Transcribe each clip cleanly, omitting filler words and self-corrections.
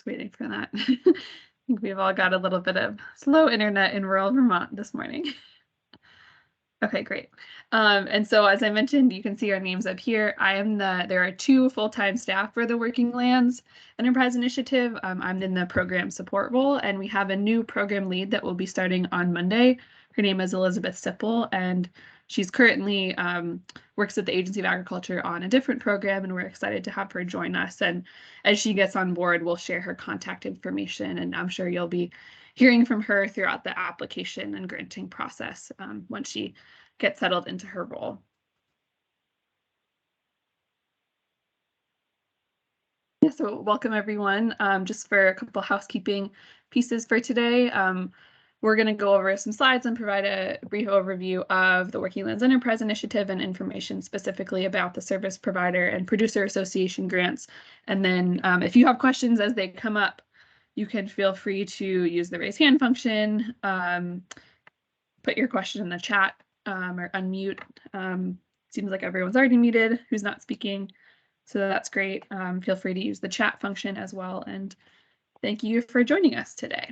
Just waiting for that. I think we've all got a little bit of slow internet in rural Vermont this morning. Okay, great. And so as I mentioned, you can see our names up here. There are 2 full-time staff for the Working Lands Enterprise Initiative. I'm in the program support role, and we have a new program lead that will be starting on Monday. Her name is Elizabeth Sipple, and she's currently works at the Agency of Agriculture on a different program, and we're excited to have her join us. And as she gets on board, we'll share her contact information, and I'm sure you'll be hearing from her throughout the application and granting process once she gets settled into her role. Yeah, so welcome everyone. Just for a couple housekeeping pieces for today. We're going to go over some slides and provide a brief overview of the Working Lands Enterprise Initiative and information specifically about the Service Provider and Producer Association grants. And then if you have questions as they come up, you can feel free to use the raise hand function, put your question in the chat, or unmute. Seems like everyone's already muted who's not speaking, so that's great. Feel free to use the chat function as well, and thank you for joining us today.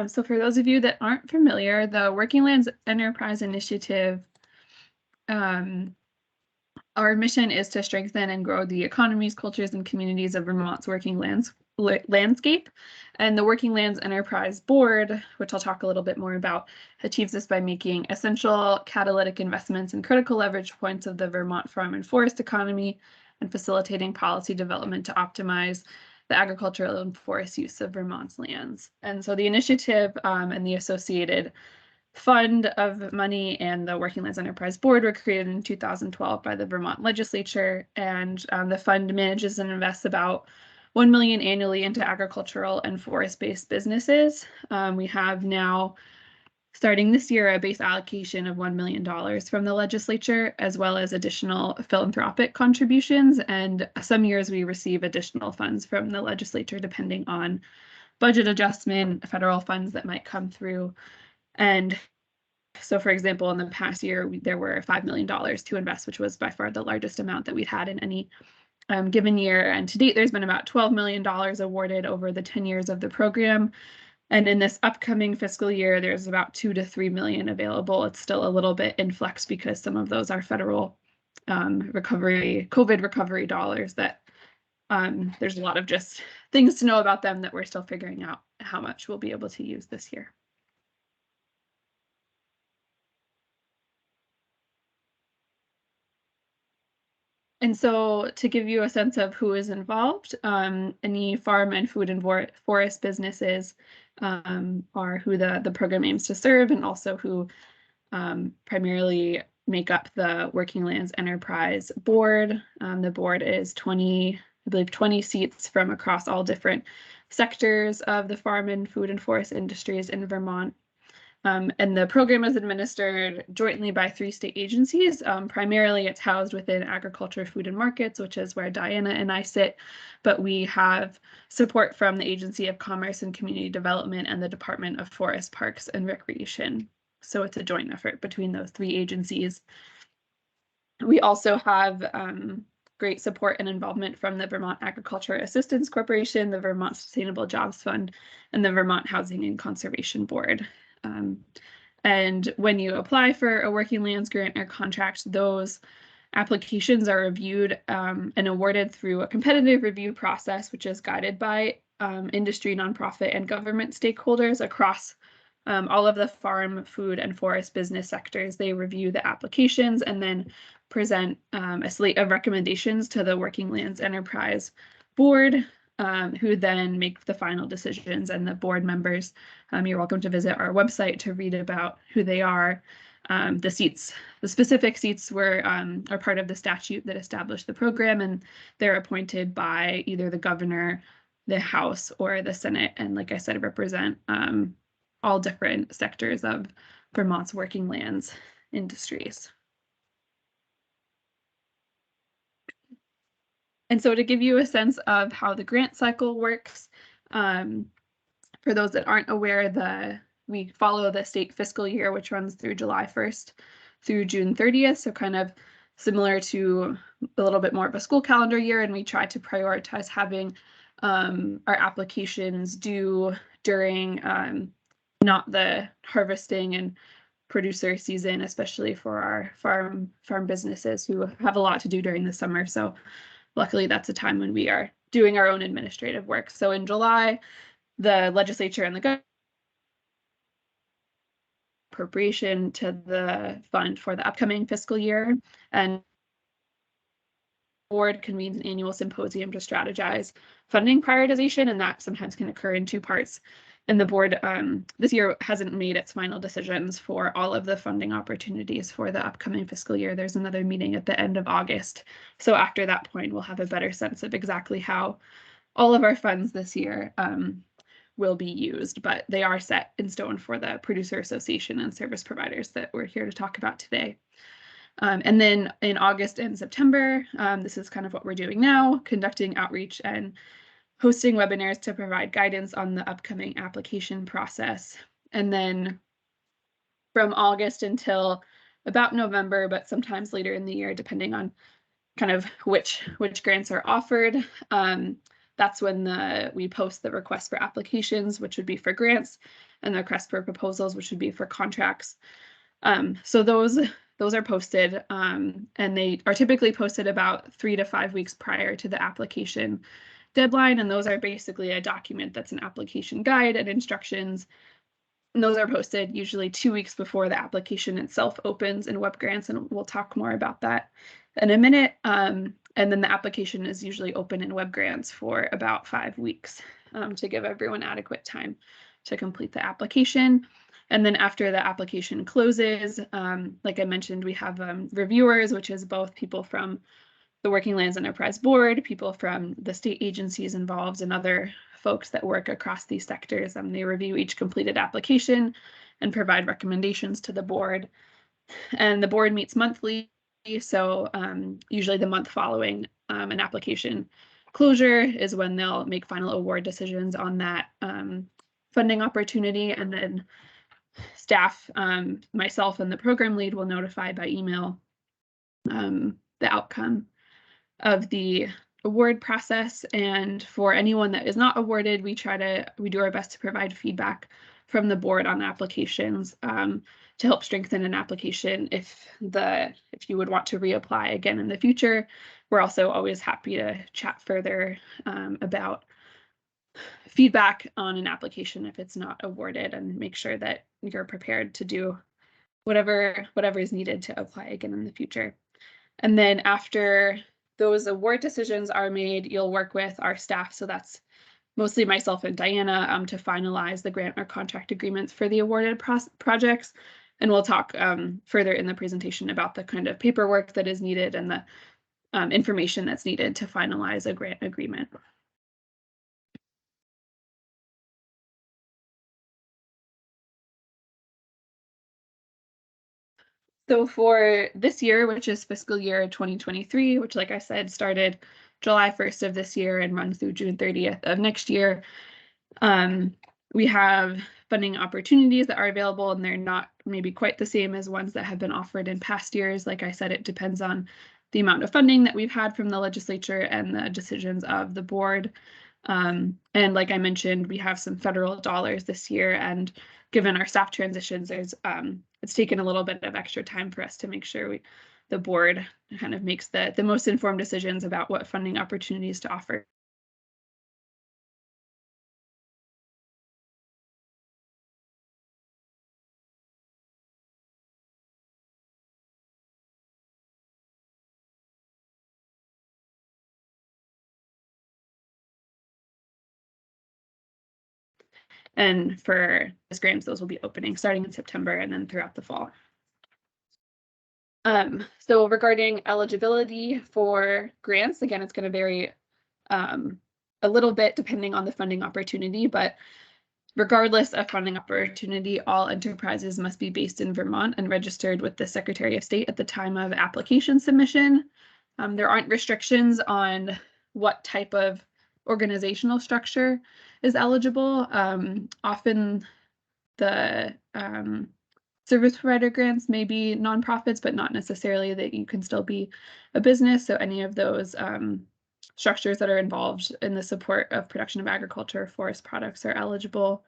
So for those of you that aren't familiar, the Working Lands Enterprise Initiative, our mission is to strengthen and grow the economies, cultures, and communities of Vermont's working landscape. And the Working Lands Enterprise Board, which I'll talk a little bit more about, achieves this by making essential catalytic investments in critical leverage points of the Vermont farm and forest economy and facilitating policy development to optimize the agricultural and forest use of Vermont's lands. And so the initiative and the associated fund of money and the Working Lands Enterprise Board were created in 2012 by the Vermont legislature, and the fund manages and invests about $1 million annually into agricultural and forest-based businesses. We have now, starting this year, a base allocation of $1 million from the legislature, as well as additional philanthropic contributions. And some years we receive additional funds from the legislature, depending on budget adjustment, federal funds that might come through. And so, for example, in the past year, there were $5 million to invest, which was by far the largest amount that we'd had in any given year. And to date, there's been about $12 million awarded over the 10 years of the program. And in this upcoming fiscal year, there's about $2 to $3 million available. It's still a little bit in flux because some of those are federal COVID recovery dollars that there's a lot of just things to know about them that we're still figuring out how much we'll be able to use this year. And so to give you a sense of who is involved, any farm and food and forest businesses are who the program aims to serve, and also who primarily make up the Working Lands Enterprise Board. The board is 20 seats from across all different sectors of the farm and food and forest industries in Vermont. And the program is administered jointly by 3 state agencies. Primarily, it's housed within Agriculture, Food, and Markets, which is where Diana and I sit, but we have support from the Agency of Commerce and Community Development and the Department of Forest, Parks, and Recreation. So it's a joint effort between those 3 agencies. We also have great support and involvement from the Vermont Agriculture Assistance Corporation, the Vermont Sustainable Jobs Fund, and the Vermont Housing and Conservation Board. And when you apply for a Working Lands grant or contract, those applications are reviewed and awarded through a competitive review process, which is guided by industry, nonprofit, and government stakeholders across all of the farm, food, and forest business sectors. They review the applications and then present a slate of recommendations to the Working Lands Enterprise Board, who then make the final decisions. And the board members, you're welcome to visit our website to read about who they are. The specific seats are part of the statute that established the program, and they're appointed by either the governor, the House, or the Senate. And like I said, represent all different sectors of Vermont's working lands industries. And so to give you a sense of how the grant cycle works, for those that aren't aware, the we follow the state fiscal year, which runs through July 1st through June 30th. So kind of similar to a little bit more of a school calendar year. And we try to prioritize having our applications due during not the harvesting and producer season, especially for our farm businesses who have a lot to do during the summer. So luckily that's a time when we are doing our own administrative work. So in July, the legislature and the government appropriation to the fund for the upcoming fiscal year, and board convenes an annual symposium to strategize funding prioritization, and that sometimes can occur in two parts. And the board this year hasn't made its final decisions for all of the funding opportunities for the upcoming fiscal year. There's another meeting at the end of August. So after that point, we'll have a better sense of exactly how all of our funds this year will be used, but they are set in stone for the producer association and service providers that we're here to talk about today. And then in August and September, this is kind of what we're doing now, conducting outreach and hosting webinars to provide guidance on the upcoming application process. And then from August until about November, but sometimes later in the year, depending on kind of which grants are offered, that's when we post the request for applications, which would be for grants, and the request for proposals, which would be for contracts. So those are posted, and they are typically posted about 3 to 5 weeks prior to the application deadline. And those are basically a document that's an application guide and instructions. And those are posted usually 2 weeks before the application itself opens in web grants, and we'll talk more about that in a minute. And then the application is usually open in web grants for about 5 weeks to give everyone adequate time to complete the application. And then after the application closes, like I mentioned, we have reviewers, which is both people from the Working Lands Enterprise Board, people from the state agencies involved, and other folks that work across these sectors. They review each completed application and provide recommendations to the board. And the board meets monthly. So usually the month following an application closure is when they'll make final award decisions on that funding opportunity. And then staff, myself and the program lead, will notify by email the outcome of the award process. And for anyone that is not awarded, we do our best to provide feedback from the board on applications to help strengthen an application if you would want to reapply again in the future. We're also always happy to chat further about feedback on an application if it's not awarded, and make sure that you're prepared to do whatever is needed to apply again in the future. And then after those award decisions are made, you'll work with our staff, so that's mostly myself and Diana, to finalize the grant or contract agreements for the awarded projects. And we'll talk further in the presentation about the kind of paperwork that is needed and the information that's needed to finalize a grant agreement. So for this year, which is fiscal year 2023, which, like I said, started July 1st of this year and runs through June 30th of next year, we have funding opportunities that are available, and they're not maybe quite the same as ones that have been offered in past years. Like I said, it depends on the amount of funding that we've had from the legislature and the decisions of the board. And like I mentioned, we have some federal dollars this year, and given our staff transitions, it's taken a little bit of extra time for us to make sure the board kind of makes the most informed decisions about what funding opportunities to offer. And for those grants, those will be opening starting in September and then throughout the fall. So regarding eligibility for grants, again, it's going to vary a little bit depending on the funding opportunity, but regardless of funding opportunity, all enterprises must be based in Vermont and registered with the Secretary of State at the time of application submission. There aren't restrictions on what type of organizational structure is eligible. Often the service provider grants may be nonprofits, but not necessarily that you can still be a business. So any of those structures that are involved in the support of production of agriculture, forest products are eligible.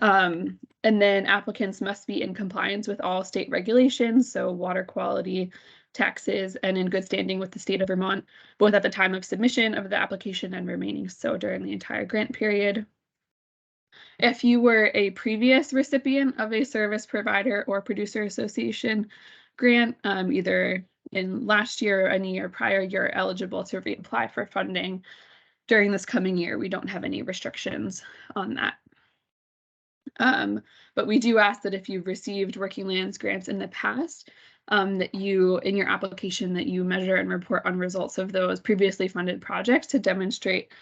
And then applicants must be in compliance with all state regulations, so water quality, taxes, and in good standing with the state of Vermont, both at the time of submission of the application and remaining so during the entire grant period. If you were a previous recipient of a service provider or producer association grant, either in last year or any year prior, you're eligible to reapply for funding during this coming year. We don't have any restrictions on that. But we do ask that if you've received working lands grants in the past, that you, in your application, that you measure and report on results of those previously funded projects to demonstrate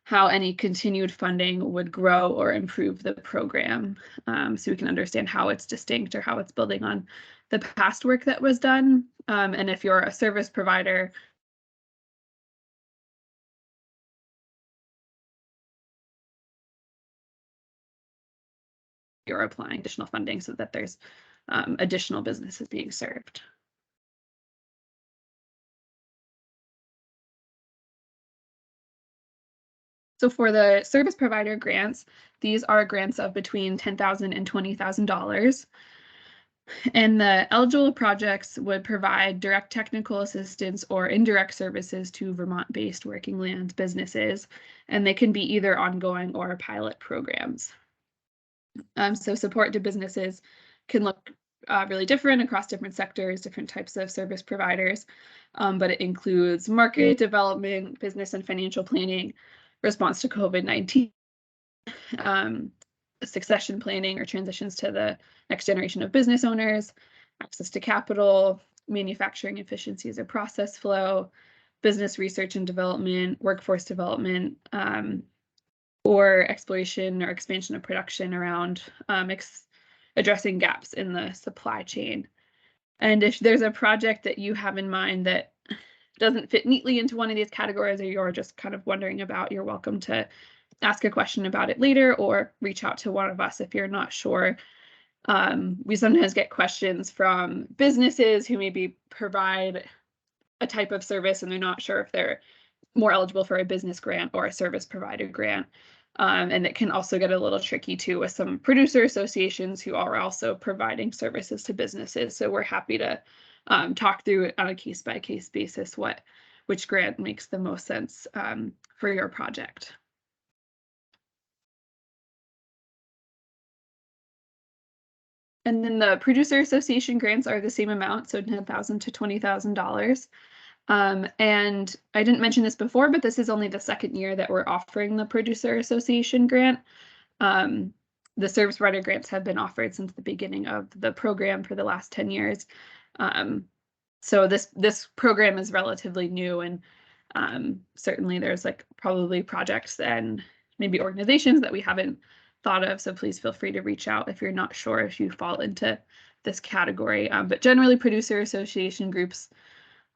how any continued funding would grow or improve the program, so we can understand how it's distinct or how it's building on the past work that was done. And if you're a service provider, you're applying additional funding so that there's additional businesses being served. So for the service provider grants, these are grants of between $10,000 and $20,000. And the eligible projects would provide direct technical assistance or indirect services to Vermont-based working lands businesses, and they can be either ongoing or pilot programs. So support to businesses can look really different across different sectors, different types of service providers, but it includes market development, business and financial planning, response to COVID-19, succession planning or transitions to the next generation of business owners, access to capital, manufacturing efficiencies or process flow, business research and development, workforce development, or exploration or expansion of production around addressing gaps in the supply chain. And if there's a project that you have in mind that doesn't fit neatly into one of these categories, or you're just kind of wondering about, you're welcome to ask a question about it later or reach out to one of us if you're not sure. We sometimes get questions from businesses who maybe provide a type of service and they're not sure if they're more eligible for a business grant or a service provider grant. And it can also get a little tricky too with some producer associations who are also providing services to businesses. So we're happy to talk through it on a case-by-case basis which grant makes the most sense for your project. And then the producer association grants are the same amount, so $10,000 to $20,000. And I didn't mention this before, but this is only the second year that we're offering the producer association grant. The service provider grants have been offered since the beginning of the program for the last 10 years. So this program is relatively new, and certainly there's probably projects and maybe organizations that we haven't thought of. So please feel free to reach out if you're not sure if you fall into this category. But generally, producer association groups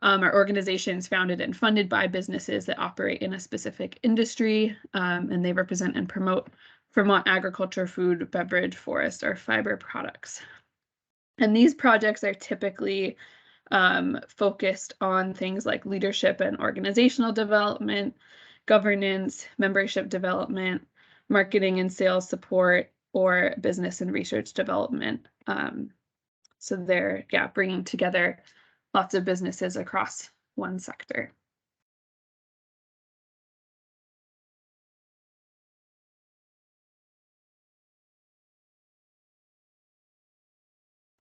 are organizations founded and funded by businesses that operate in a specific industry, and they represent and promote Vermont agriculture, food, beverage, forest, or fiber products. And these projects are typically focused on things like leadership and organizational development, governance, membership development, marketing and sales support, or business and research development. So they're bringing together lots of businesses across one sector.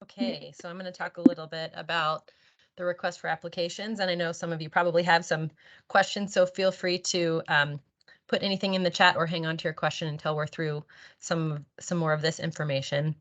Okay, so I'm going to talk a little bit about the request for applications, and I know some of you probably have some questions, so feel free to put anything in the chat or hang on to your question until we're through some more of this information.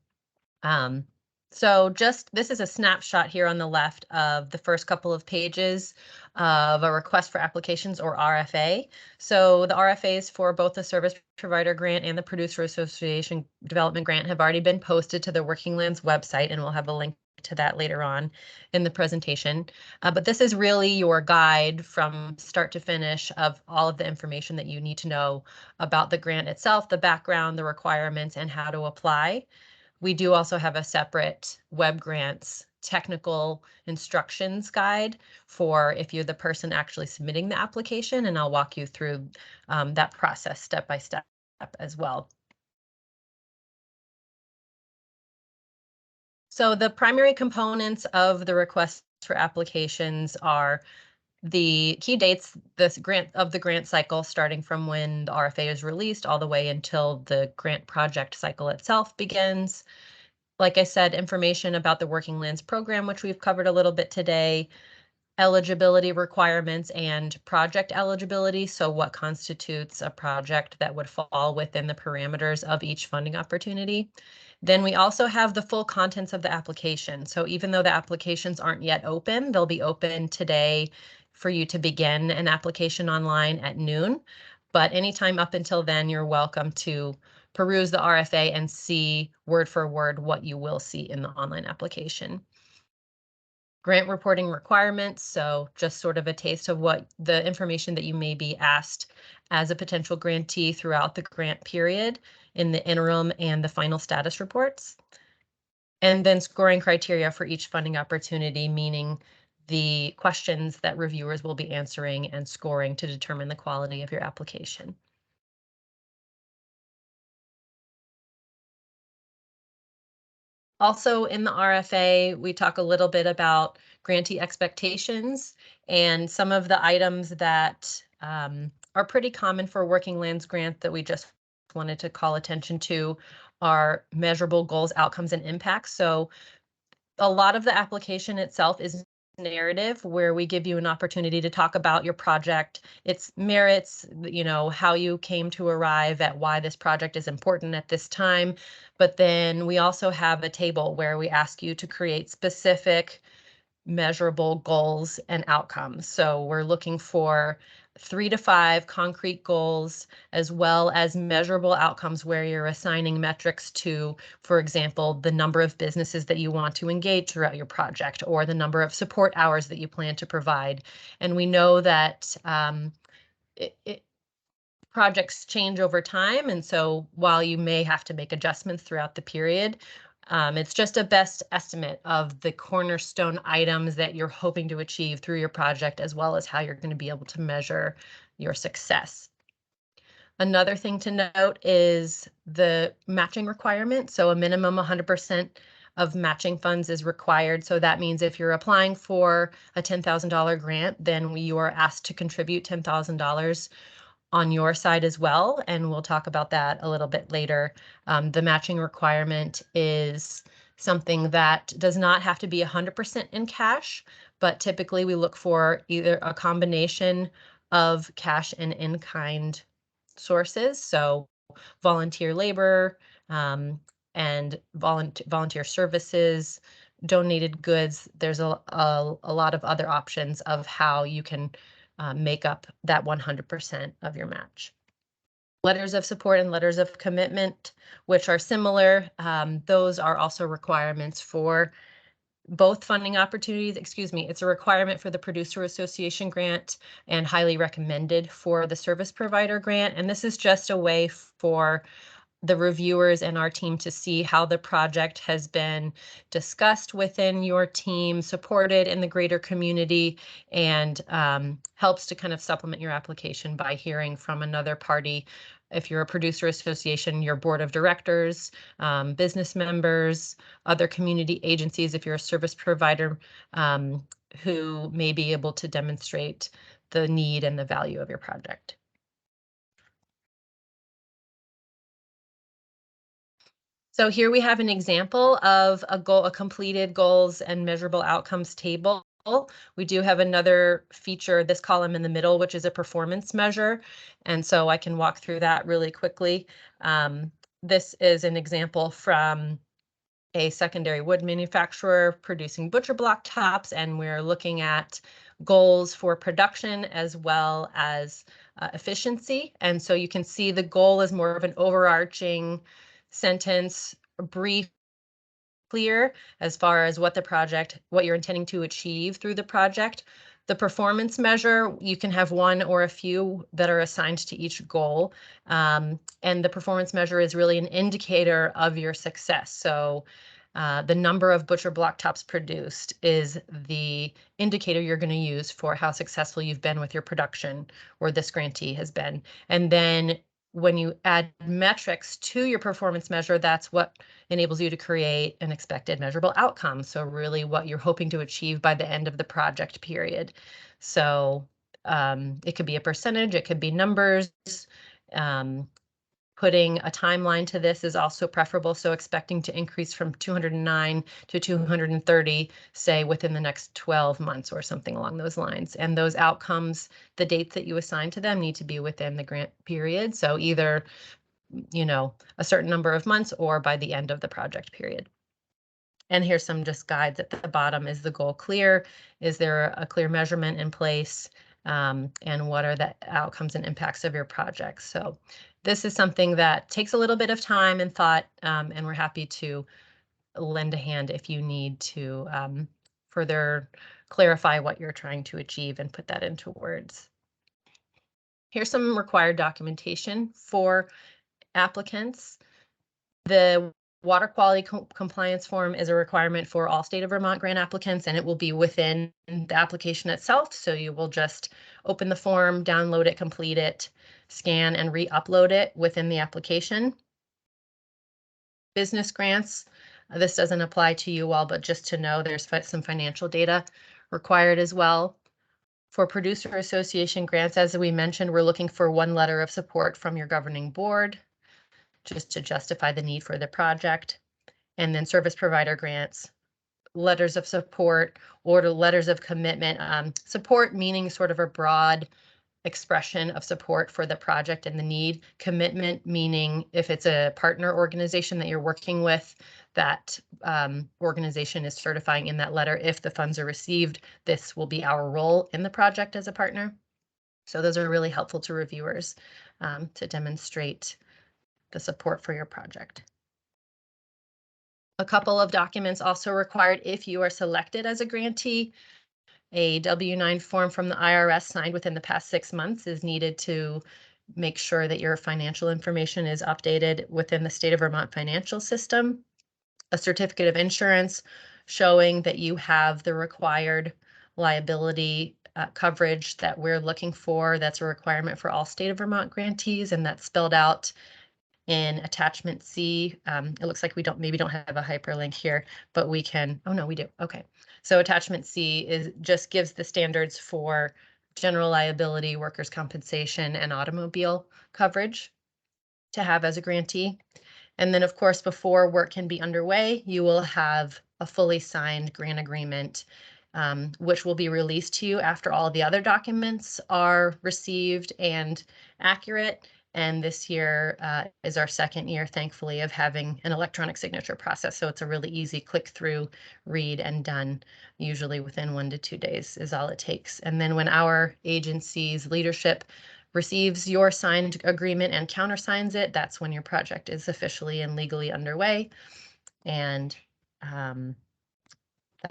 So this is a snapshot here on the left of the first couple of pages of a request for applications, or RFA. So the RFAs for both the service provider grant and the producer association development grant have already been posted to the Working Lands website, and we'll have a link to that later on in the presentation. But this is really your guide from start to finish of all of the information that you need to know about the grant itself, the background, the requirements, and how to apply. We do also have a separate web grants technical instructions guide for if you're the person actually submitting the application, and I'll walk you through that process step by step as well. So the primary components of the request for applications are the key dates, the grant cycle, starting from when the RFA is released all the way until the grant project cycle itself begins. Like I said, information about the Working Lands program, which we've covered a little bit today, eligibility requirements and project eligibility. So what constitutes a project that would fall within the parameters of each funding opportunity. Then we also have the full contents of the application. So even though the applications aren't yet open, they'll be open today for you to begin an application online at noon. But anytime up until then, you're welcome to peruse the RFA and see word for word what you will see in the online application. Grant reporting requirements, so just sort of a taste of what the information that you may be asked as a potential grantee throughout the grant period in the interim and the final status reports. And then scoring criteria for each funding opportunity, meaning the questions that reviewers will be answering and scoring to determine the quality of your application. Also in the RFA, we talk a little bit about grantee expectations and some of the items that are pretty common for a Working Lands grant that we just wanted to call attention to are measurable goals, outcomes, and impacts. So a lot of the application itself is narrative where we give you an opportunity to talk about your project, its merits, you know, how you came to arrive at why this project is important at this time. But then we also have a table where we ask you to create specific measurable goals and outcomes. So we're looking for 3 to 5 concrete goals, as well as measurable outcomes where you're assigning metrics to, for example, the number of businesses that you want to engage throughout your project, or the number of support hours that you plan to provide. And we know that projects change over time, and so while you may have to make adjustments throughout the period, it's just a best estimate of the cornerstone items that you're hoping to achieve through your project, as well as how you're going to be able to measure your success. Another thing to note is the matching requirement. So a minimum 100% of matching funds is required. So that means if you're applying for a $10,000 grant, then you are asked to contribute $10,000 on your side as well, and we'll talk about that a little bit later. The matching requirement is something that does not have to be 100% in cash, but typically we look for either a combination of cash and in-kind sources, so volunteer labor and volunteer services, donated goods. There's a lot of other options of how you can make up that 100% of your match. Letters of support and letters of commitment, which are similar. Those are also requirements for both funding opportunities. Excuse me, it's a requirement for the Producer Association grant and highly recommended for the service provider grant. And this is just a way for the reviewers and our team to see how the project has been discussed within your team, supported in the greater community, and helps to kind of supplement your application by hearing from another party. If you're a producer association, your board of directors, business members, other community agencies, if you're a service provider who may be able to demonstrate the need and the value of your project. So here we have an example of a completed goals and measurable outcomes table. We do have another feature, this column in the middle, which is a performance measure. And so I can walk through that really quickly. This is an example from a secondary wood manufacturer producing butcher block tops, and we're looking at goals for production as well as efficiency. And so you can see the goal is more of an overarching sentence, brief clear as far as what you're intending to achieve through the project. The performance measure, you can have one or a few that are assigned to each goal. And the performance measure is really an indicator of your success. So the number of butcher block tops produced is the indicator you're going to use for how successful you've been with your production, or this grantee has been. And then when you add metrics to your performance measure, that's what enables you to create an expected measurable outcome. So really what you're hoping to achieve by the end of the project period. So it could be a percentage, it could be numbers. Putting a timeline to this is also preferable. So expecting to increase from 209 to 230, say within the next 12 months or something along those lines. And those outcomes, the dates that you assign to them need to be within the grant period. So either, a certain number of months or by the end of the project period. And here's some just guides at the bottom. Is the goal clear? Is there a clear measurement in place? And what are the outcomes and impacts of your project? So this is something that takes a little bit of time and thought, and we're happy to lend a hand if you need to further clarify what you're trying to achieve and put that into words. Here's some required documentation for applicants. The water quality compliance form is a requirement for all state of Vermont grant applicants, and it will be within the application itself. So you will just open the form, download it, complete it, scan and re-upload it within the application. Business grants, this doesn't apply to you all, but just to know there's some financial data required as well. For producer association grants, as we mentioned, we're looking for one letter of support from your governing board, just to justify the need for the project. And then service provider grants, letters of support or letters of commitment. Support meaning sort of a broad expression of support for the project and the need. Commitment meaning if it's a partner organization that you're working with, that organization is certifying in that letter, if the funds are received, this will be our role in the project as a partner. So those are really helpful to reviewers to demonstrate the support for your project. A couple of documents also required if you are selected as a grantee. A W-9 form from the IRS signed within the past 6 months is needed to make sure that your financial information is updated within the state of Vermont financial system. A certificate of insurance showing that you have the required liability coverage that we're looking for. That's a requirement for all state of Vermont grantees, and that's spelled out in attachment C. It looks like we maybe don't have a hyperlink here, but we can, oh no, we do. Okay. So attachment C just gives the standards for general liability, workers' compensation, and automobile coverage to have as a grantee. And then of course, before work can be underway, you will have a fully signed grant agreement, which will be released to you after all the other documents are received and accurate. And this year is our second year, thankfully, of having an electronic signature process. So it's a really easy click through, read, and done. Usually within 1 to 2 days is all it takes. And then when our agency's leadership receives your signed agreement and countersigns it, that's when your project is officially and legally underway. And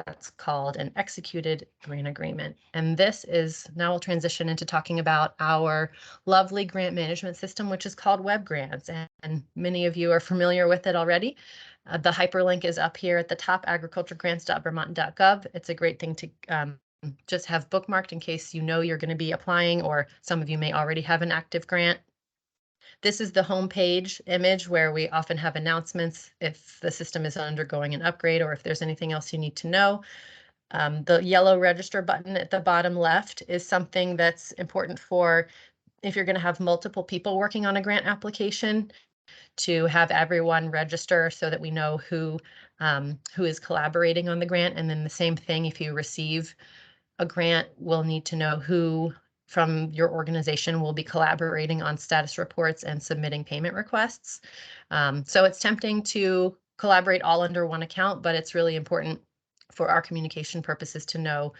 that's called an executed grant agreement. And this is, now we'll transition into talking about our lovely grant management system, which is called Web Grants. And many of you are familiar with it already. The hyperlink is up here at the top, agriculturegrants.vermont.gov. It's a great thing to just have bookmarked in case you know you're going to be applying, or some of you may already have an active grant. This is the homepage image where we often have announcements if the system is undergoing an upgrade or if there's anything else you need to know. The yellow register button at the bottom left is something that's important for if you're going to have multiple people working on a grant application, to have everyone register so that we know who is collaborating on the grant. And then the same thing, if you receive a grant, we'll need to know who from your organization will be collaborating on status reports and submitting payment requests. So it's tempting to collaborate all under one account, but it's really important for our communication purposes to know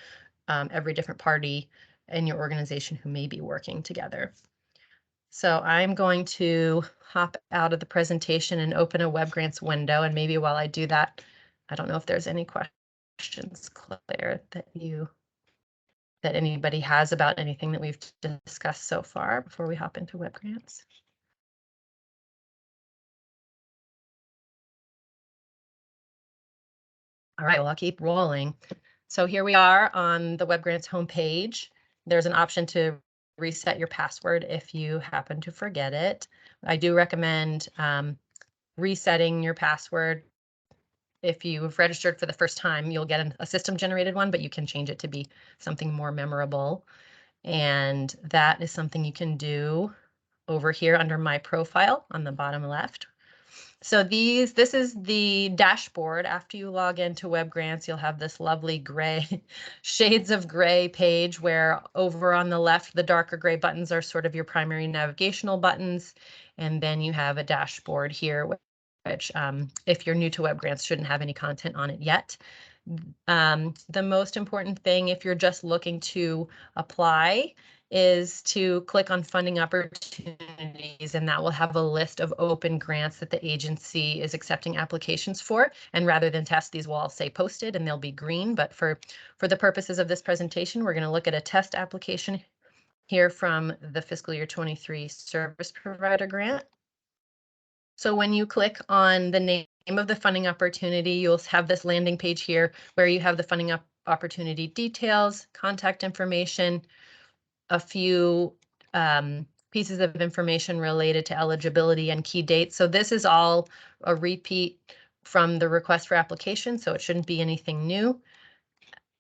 every different party in your organization who may be working together. So I'm going to hop out of the presentation and open a Web Grants window, and maybe while I do that, I don't know if there's any questions, Claire, that anybody has about anything that we've discussed so far before we hop into web grants. All right, well, I'll keep rolling. So here we are on the web grants homepage. There's an option to reset your password if you happen to forget it. I do recommend resetting your password. If you've registered for the first time, you'll get a system generated one, but you can change it to be something more memorable. And that is something you can do over here under my profile on the bottom left. So this is the dashboard. After you log into web grants, you'll have this lovely gray shades of gray page where over on the left, the darker gray buttons are sort of your primary navigational buttons. And then you have a dashboard here, which if you're new to web grants, shouldn't have any content on it yet. The most important thing if you're just looking to apply is to click on funding opportunities, and that will have a list of open grants that the agency is accepting applications for. And rather than test, these will all say posted and they'll be green. But for the purposes of this presentation, we're going to look at a test application here from the fiscal year 23 service provider grant. So when you click on the name of the funding opportunity, you'll have this landing page here where you have the funding opportunity details, contact information, a few pieces of information related to eligibility and key dates. So this is all a repeat from the request for application, so it shouldn't be anything new.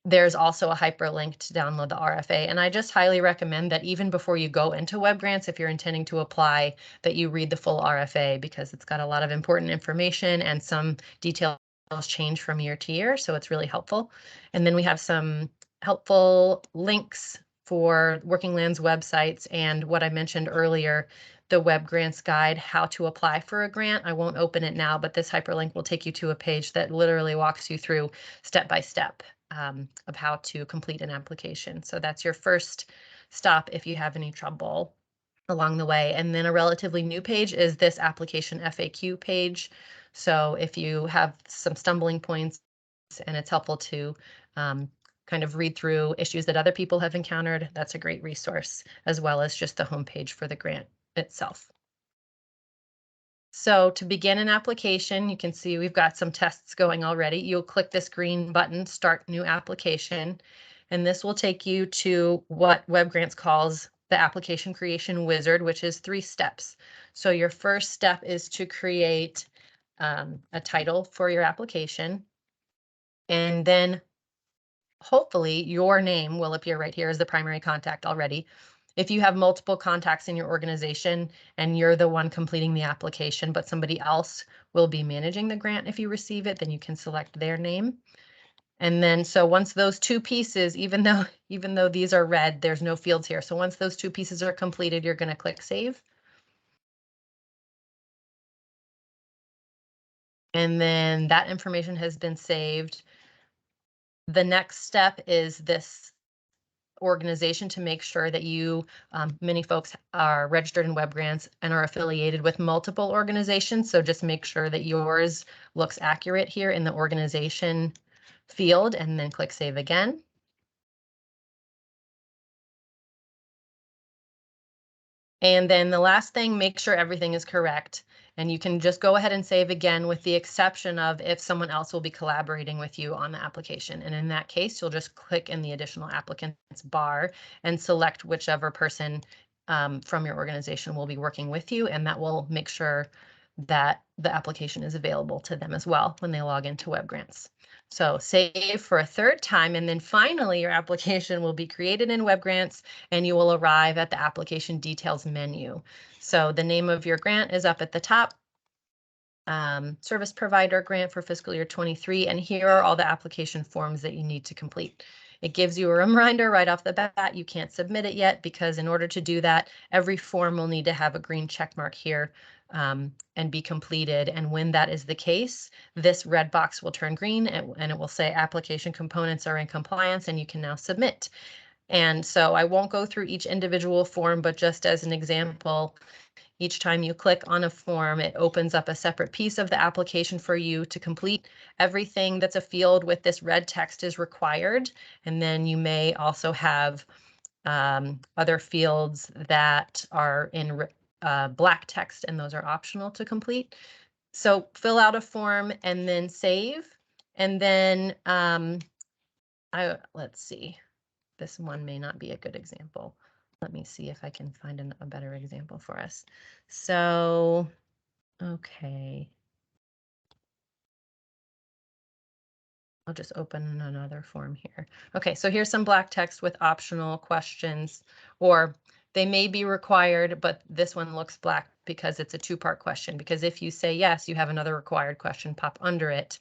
There's also a hyperlink to download the RFA, and I just highly recommend that even before you go into web grants, if you're intending to apply, that you read the full RFA because it's got a lot of important information and some details change from year to year, so it's really helpful. And then we have some helpful links for Working Lands websites and what I mentioned earlier, the web grants guide, how to apply for a grant. I won't open it now, but this hyperlink will take you to a page that literally walks you through step by step of how to complete an application. So that's your first stop if you have any trouble along the way. And then a relatively new page is this application FAQ page. So if you have some stumbling points and it's helpful to kind of read through issues that other people have encountered, that's a great resource, as well as just the homepage for the grant itself. So to begin an application, you can see we've got some tests going already. You'll click this green button, Start New Application, and this will take you to what Web Grants calls the application creation wizard, which is 3 steps. So your first step is to create a title for your application, and then hopefully your name will appear right here as the primary contact already. If you have multiple contacts in your organization and you're the one completing the application, but somebody else will be managing the grant if you receive it, then you can select their name. And then so once those 2 pieces, even though these are red, there's no fields here. So once those 2 pieces are completed, you're going to click Save. And then that information has been saved. The next step is this organization to make sure that you, many folks are registered in web grants and are affiliated with multiple organizations. So just make sure that yours looks accurate here in the organization field and then click Save again. And then the last thing, make sure everything is correct. And you can just go ahead and save again with the exception of if someone else will be collaborating with you on the application. And in that case, you'll just click in the additional applicants bar and select whichever person from your organization will be working with you. And that will make sure that the application is available to them as well when they log into web grants. So save for a 3rd time, and then finally your application will be created in web grants and you will arrive at the application details menu. So the name of your grant is up at the top, service provider grant for fiscal year 23, and here are all the application forms that you need to complete. It gives you a reminder right off the bat, you can't submit it yet because in order to do that, every form will need to have a green check mark here and be completed. And when that is the case, this red box will turn green and it will say application components are in compliance and you can now submit. And so I won't go through each individual form, but just as an example, Each time you click on a form, it opens up a separate piece of the application for you to complete. Everything that's a field with this red text is required. And then you may also have other fields that are in black text, and those are optional to complete. So fill out a form and then save. And then let's see, this one may not be a good example. Let me see if I can find a better example for us. So, okay. I'll just open another form here. Okay, so here's some black text with optional questions, or they may be required, but this one looks black because it's a two-part question. Because if you say yes, you have another required question pop under it.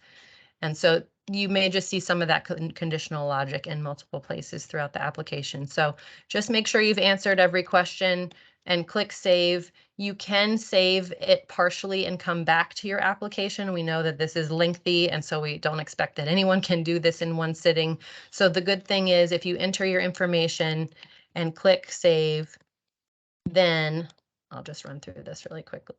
And so you may just see some of that conditional logic in multiple places throughout the application. So just make sure you've answered every question and click save. You can save it partially and come back to your application. We know that this is lengthy, and so we don't expect that anyone can do this in one sitting. So the good thing is if you enter your information and click save, then I'll just run through this really quickly.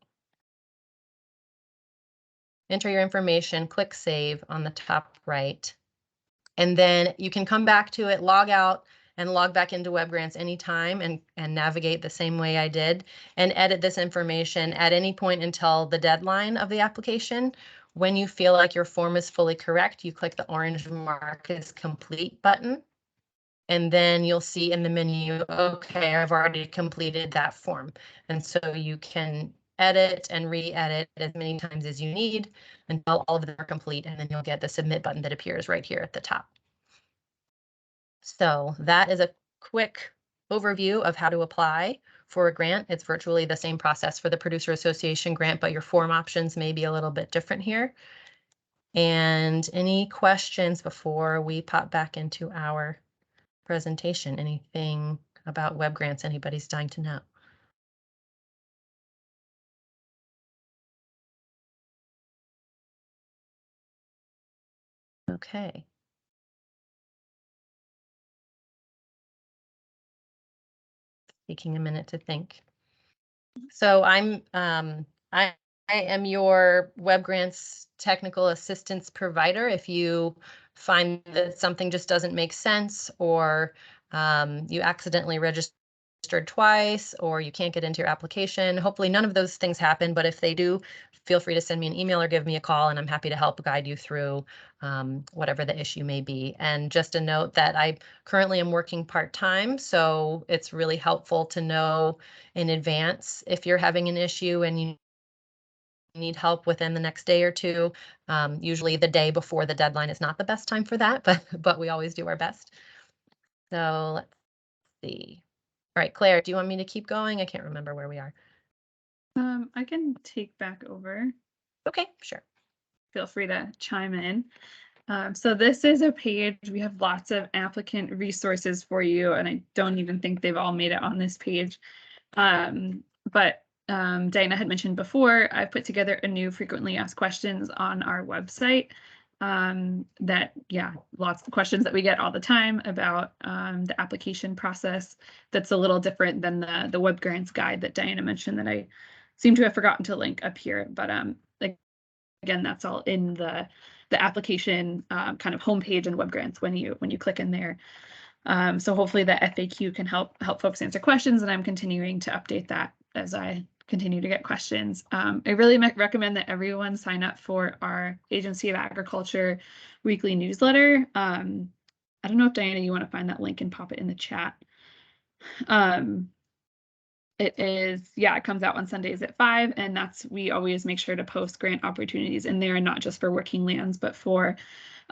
Enter your information, click save on the top right, and then you can come back to it, log out, and log back into WebGrants anytime and navigate the same way I did and edit this information at any point until the deadline of the application. When you feel like your form is fully correct, you click the orange mark as complete button. And then you'll see in the menu, okay, I've already completed that form. And so you can edit and re-edit as many times as you need until all of them are complete, and then you'll get the submit button that appears right here at the top. So that is a quick overview of how to apply for a grant. It's virtually the same process for the Producer Association grant, but your form options may be a little bit different here. And any questions before we pop back into our presentation? Anything about web grants anybody's dying to know? Okay. Taking a minute to think. So I am your web grants technical assistance provider. If you find that something just doesn't make sense, or you accidentally registered twice, or you can't get into your application, hopefully none of those things happen, but if they do, feel free to send me an email or give me a call, and I'm happy to help guide you through whatever the issue may be. And just a note that I currently am working part-time, so it's really helpful to know in advance if you're having an issue and you need help within the next day or two. Usually the day before the deadline is not the best time for that, but we always do our best. So let's see. All right, Claire, do you want me to keep going? I can't remember where we are. I can take back over. Okay, sure. Feel free to chime in. So this is a page. We have lots of applicant resources for you, and I don't even think they've all made it on this page. But Diana had mentioned before, I put together a new frequently asked questions on our website. Lots of questions that we get all the time about the application process. That's a little different than the web grants guide that Diana mentioned that I seem to have forgotten to link up here. But again, that's all in the application kind of homepage and web grants when you click in there. So hopefully the FAQ can help folks answer questions, and I'm continuing to update that as I continue to get questions. I really recommend that everyone sign up for our Agency of Agriculture weekly newsletter. I don't know if Diana, you want to find that link and pop it in the chat. It comes out on Sundays at 5, and we always make sure to post grant opportunities in there, not just for working lands, but for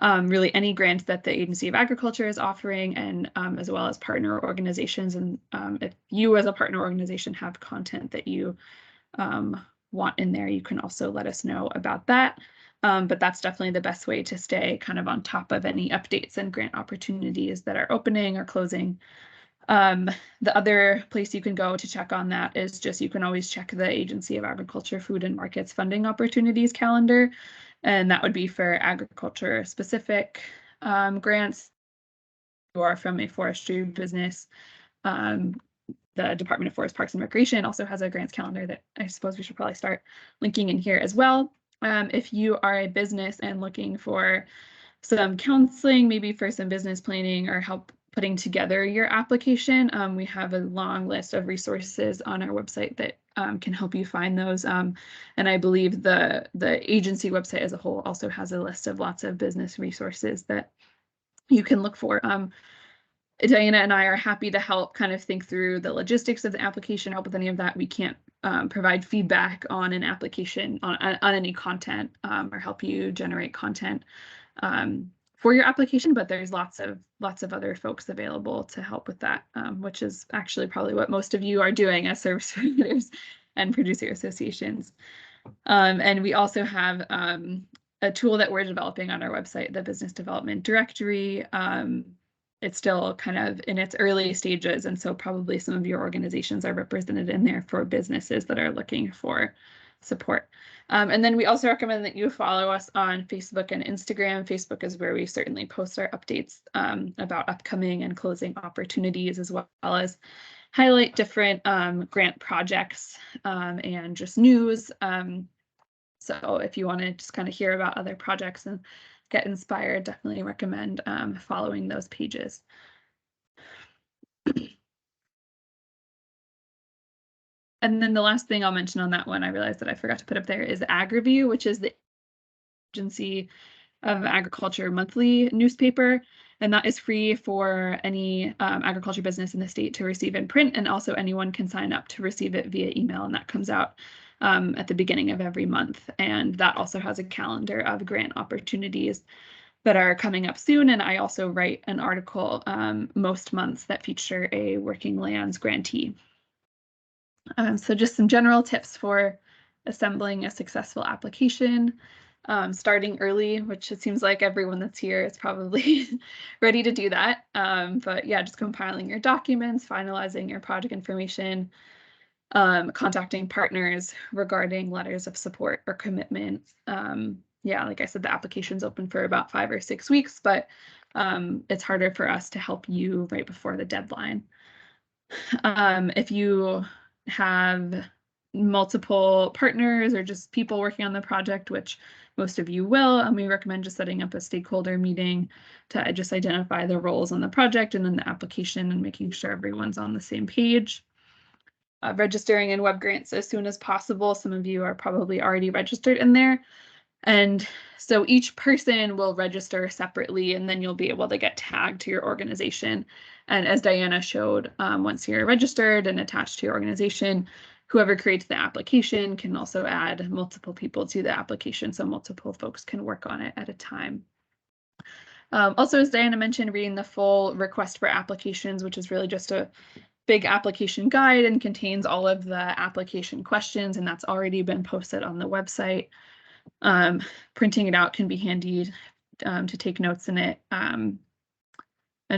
really any grants that the Agency of Agriculture is offering, and as well as partner organizations. And if you as a partner organization have content that you want in there, you can also let us know about that. But that's definitely the best way to stay kind of on top of any updates and grant opportunities that are opening or closing. The other place you can go to check on that is just, you can always check the Agency of Agriculture Food and Markets funding opportunities calendar. And that would be for agriculture specific grants or from a forestry business. the Department of Forest, Parks, and Recreation also has a grants calendar that I suppose we should probably start linking in here as well. If you are a business and looking for some counseling, maybe for some business planning or help putting together your application, we have a long list of resources on our website that can help you find those. And I believe the agency website as a whole also has a list of lots of business resources that you can look for. Diana and I are happy to help kind of think through the logistics of the application, help with any of that. We can't provide feedback on an application, on any content, or help you generate content for your application, but there's lots of other folks available to help with that, which is actually probably what most of you are doing as service providers and producer associations. And we also have a tool that we're developing on our website, the Business Development Directory. It's still kind of in its early stages, and so probably some of your organizations are represented in there for businesses that are looking for support. And then we also recommend that you follow us on Facebook and Instagram. Facebook is where we certainly post our updates about upcoming and closing opportunities, as well as highlight different grant projects and just news. So if you want to just kind of hear about other projects and get inspired, definitely recommend following those pages. And then the last thing I'll mention on that one, I realized that I forgot to put up there, is AgriView, which is the Agency of Agriculture monthly newspaper. And that is free for any agriculture business in the state to receive in print, and also anyone can sign up to receive it via email, and that comes out at the beginning of every month. And that also has a calendar of grant opportunities that are coming up soon. And I also write an article most months that feature a working lands grantee. So just some general tips for assembling a successful application. Starting early, which it seems like everyone that's here is probably ready to do that. But yeah, just compiling your documents, finalizing your project information, contacting partners regarding letters of support or commitment. Yeah, like I said, the application's open for about 5 or 6 weeks, but it's harder for us to help you right before the deadline. If you have multiple partners or just people working on the project, which most of you will, and we recommend just setting up a stakeholder meeting to just identify the roles on the project and then the application and making sure everyone's on the same page. Registering in web grants as soon as possible. Some of you are probably already registered in there. And so each person will register separately, and then you'll be able to get tagged to your organization. And as Diana showed, once you're registered and attached to your organization, whoever creates the application can also add multiple people to the application, so multiple folks can work on it at a time. Also, as Diana mentioned, reading the full request for applications, which is really just a big application guide and contains all of the application questions, and that's already been posted on the website. Printing it out can be handy to take notes in it, and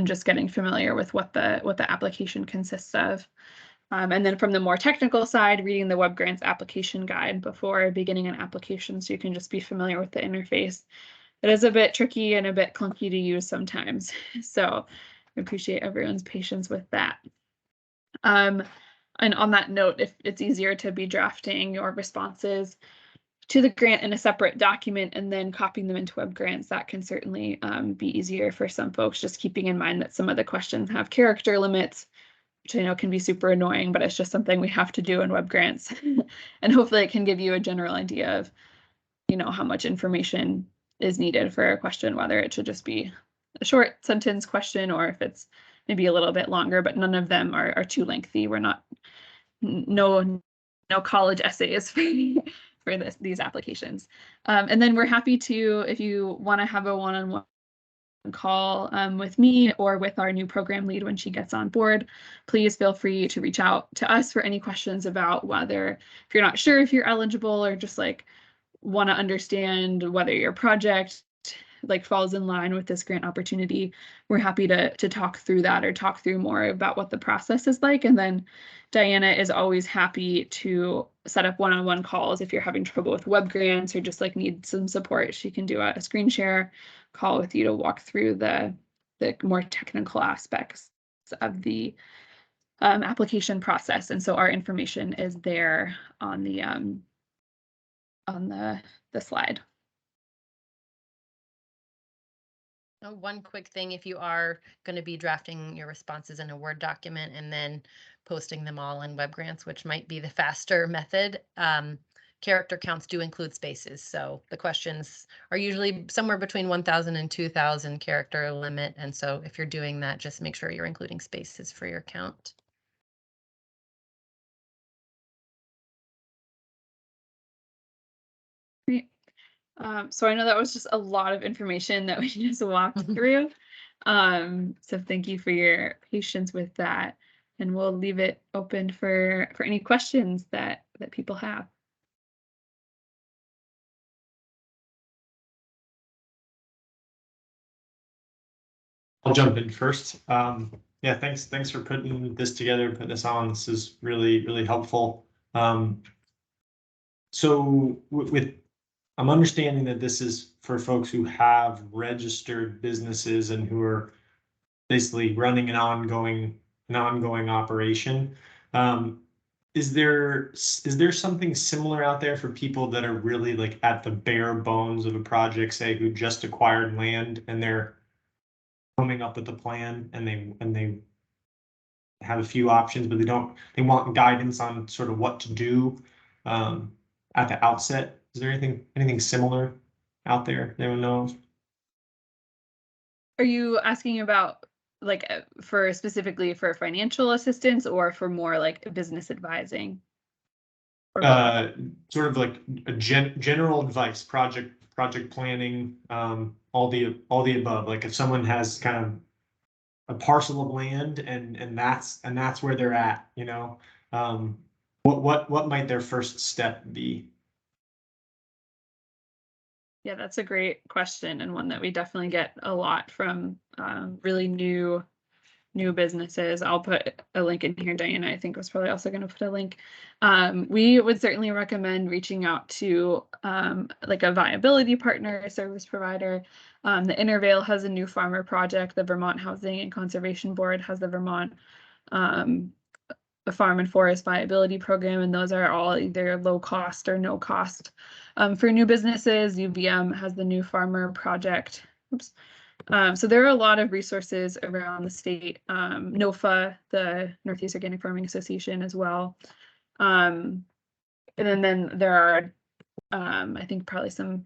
just getting familiar with what the application consists of. And then from the more technical side, reading the Web Grants application guide before beginning an application, so you can just be familiar with the interface. It is a bit tricky and a bit clunky to use sometimes, so I appreciate everyone's patience with that. And on that note, if it's easier to be drafting your responses to the grant in a separate document and then copying them into Web Grants, that can certainly be easier for some folks, just keeping in mind that some of the questions have character limits, which I know can be super annoying, but it's just something we have to do in Web Grants. And hopefully it can give you a general idea of, how much information is needed for a question, whether it should just be a short sentence question or if it's maybe a little bit longer, but none of them are too lengthy. We're not, no college essays for these applications. And then we're happy to, if you want to have a one-on-one call with me or with our new program lead when she gets on board, please feel free to reach out to us for any questions about whether, if you're not sure if you're eligible or just like want to understand whether your project like falls in line with this grant opportunity. We're happy to talk through that or talk through more about what the process is like. And then Diana is always happy to set up one-on-one calls if you're having trouble with web grants or just like need some support. She can do a screen share call with you to walk through the more technical aspects of the application process. And so our information is there on the slide. One quick thing, if you are going to be drafting your responses in a Word document and then posting them all in web grants, which might be the faster method, character counts do include spaces. So the questions are usually somewhere between 1,000 and 2,000 character limit. And so if you're doing that, just make sure you're including spaces for your count. Great. So I know that was just a lot of information that we just walked through. So thank you for your patience with that. And we'll leave it open for any questions that people have. I'll jump in first. Yeah, thanks for putting this together, putting this on. This is really helpful. So I'm understanding that this is for folks who have registered businesses and who are basically running an ongoing operation. Is there something similar out there for people that are really like at the bare bones of a project, say, who just acquired land and they're coming up with a plan and they have a few options, but they want guidance on sort of what to do at the outset? Is there anything similar out there anyone knows? Are you asking about like for specifically for financial assistance or for more like business advising? Sort of like a general advice, project planning, all the above. Like if someone has kind of a parcel of land and that's where they're at, you know, what might their first step be? Yeah, that's a great question and one that we definitely get a lot from really new businesses. I'll put a link in here. Diana, I think, was probably also going to put a link. We would certainly recommend reaching out to like a viability partner, a service provider. The Intervale has a new farmer project. The Vermont Housing and Conservation Board has the Vermont the Farm and Forest Viability Program, and those are all either low cost or no cost. For new businesses, UVM has the New Farmer Project. Oops. So there are a lot of resources around the state. NOFA, the Northeast Organic Farming Association, as well. And then there are, I think, probably some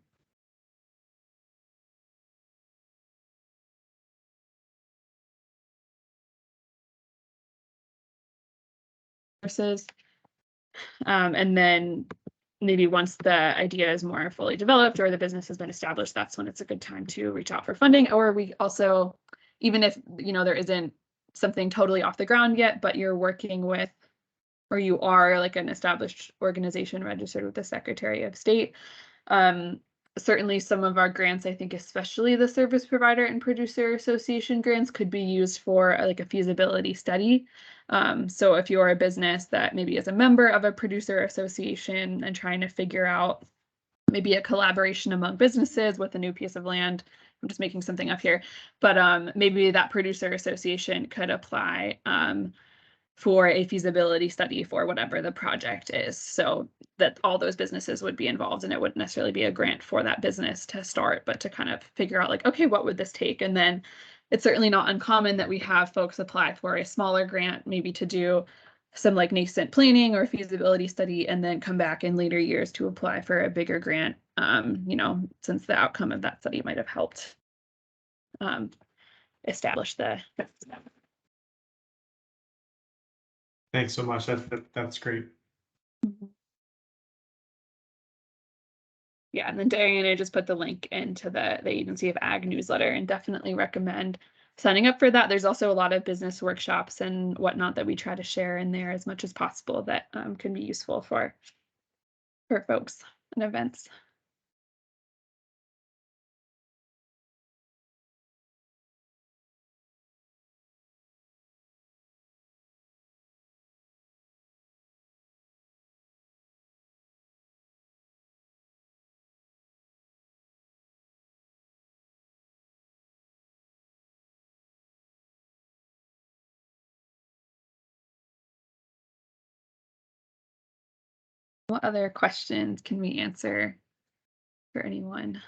resources. And then maybe once the idea is more fully developed or the business has been established, that's when it's a good time to reach out for funding. Or we also, even if, you know, there isn't something totally off the ground yet, but you're working with, or you are like an established organization registered with the Secretary of State. Certainly some of our grants, I think especially the Service Provider and Producer Association grants, could be used for like a feasibility study. So if you're a business that maybe is a member of a producer association and trying to figure out maybe a collaboration among businesses with a new piece of land, I'm just making something up here, but maybe that producer association could apply for a feasibility study for whatever the project is, so that all those businesses would be involved, and it wouldn't necessarily be a grant for that business to start, but to kind of figure out like, okay, what would this take? And then it's certainly not uncommon that we have folks apply for a smaller grant, maybe to do some like nascent planning or feasibility study, and then come back in later years to apply for a bigger grant, you know, since the outcome of that study might have helped establish the. Thanks so much. That's great. Yeah, and then Diana just put the link into the Agency of Ag newsletter, and definitely recommend signing up for that. There's also a lot of business workshops and whatnot that we try to share in there as much as possible that can be useful for folks and events. What other questions can we answer for anyone?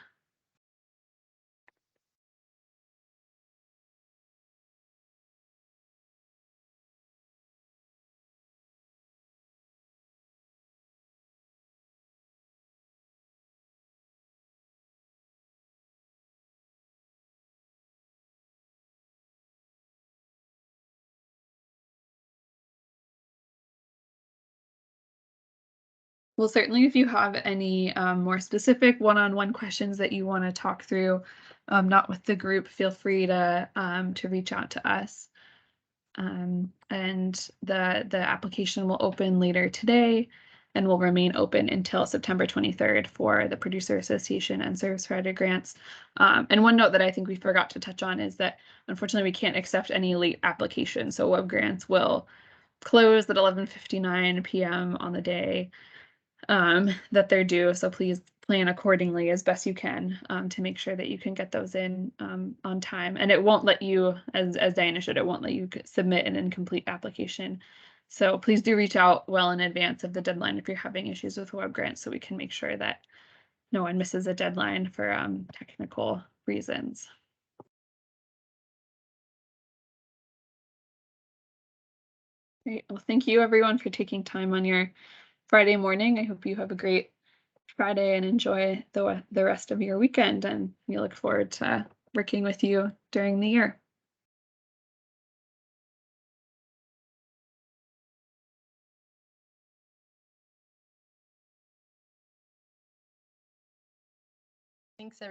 Well, certainly if you have any more specific one-on-one questions that you want to talk through, not with the group, feel free to reach out to us. And the application will open later today and will remain open until September 23rd for the Producer Association and Service Provider grants. And one note that I think we forgot to touch on is that unfortunately we can't accept any late applications. So web grants will close at 11:59 p.m. on the day that they're due. So please plan accordingly as best you can to make sure that you can get those in on time. And it won't let you, as Diana should, it won't let you submit an incomplete application. So please do reach out well in advance of the deadline if you're having issues with web grants, so we can make sure that no one misses a deadline for technical reasons. Great. Well, thank you everyone for taking time on your Friday morning. I hope you have a great Friday and enjoy the rest of your weekend, and we look forward to working with you during the year. Thanks, everyone.